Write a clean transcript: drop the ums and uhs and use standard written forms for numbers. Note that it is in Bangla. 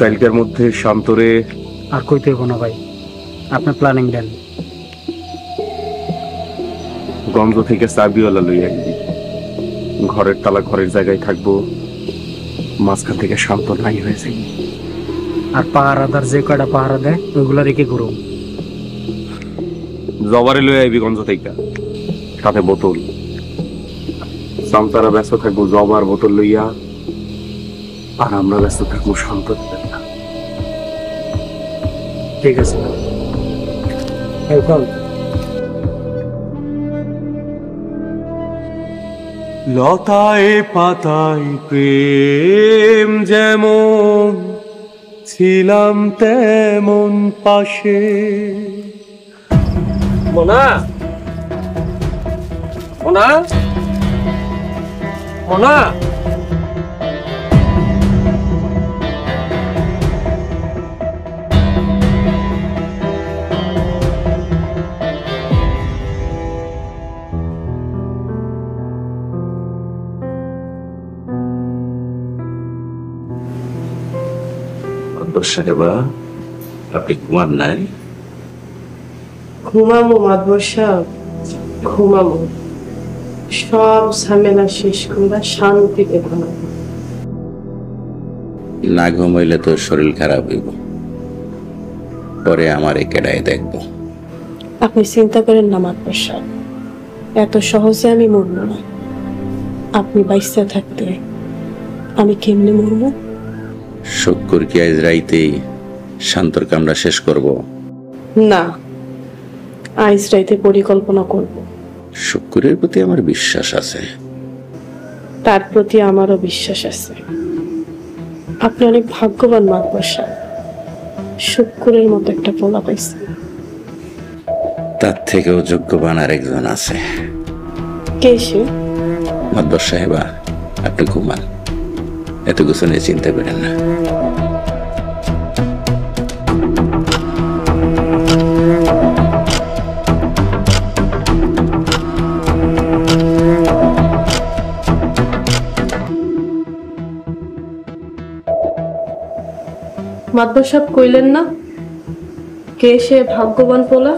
কালকের মধ্যে শান্তরে আর কইতে হইব না ভাই, আপনি প্ল্যানিং দেন। গঞ্জ থেকে চাবিওয়ালা লই আসবি। ঘরের তালা ঘরের জায়গায় থাকবো, মাঝখান থেকে শান্ত নাই হয়েছে। আর পাহারাদার যে কয়টা পাহারা দেয় ওইগুলা রেখে ঘুরো। জবারে লই আইবি গঞ্জ থেকে, সাথে বোতল। শান্তারা ব্যস্ত থাকবো জবার বোতল লইয়া, আর আমরা ব্যস্ত থাকবো শান্ত। ঠিক আছে ভাই। এই চল। লতায় পাতায় প্রেম যেমন, ছিলাম তেমন পাশে। মোনা, মোনা, মোনা। সাহেবা, আপনি ঘুমান নাই? ঘুমামো মাদবর সাহেব, ঘুমামো। সব ঝামেলা শেষ করে শান্তিতে ঘুমাবো। না ঘুমাইলে তো শরীর খারাপ হইব, পরে আমার কেডায় দেখব। আপনি চিন্তা করেন না মাদবর সাহেব, এত সহজে আমি মরবো না। আপনি বাইসা থাকতে আমি কেমনে মরবো? শুক্র কি আজ রাইতেই শান্তর কামরা শেষ করব? না, আইজ রাইতে পরিকল্পনা করব। শুক্রের প্রতি আমার বিশ্বাস আছে। তার প্রতি আমারও বিশ্বাস আছে। আপনি অনেক ভাগ্যবান মাদবর সাহেব, শুক্রের মতো একটা পোলা পাইছেন। তার থেকেও যোগ্যবান আরেকজন আছে। কে সে? মাদবর সাহেবা, আপনি ঘুমান, এত কিছু নিয়ে চিন্তা করেন না। মাদবর সাহেব কইলেন না কে সে ভাগ্যবান পোলা?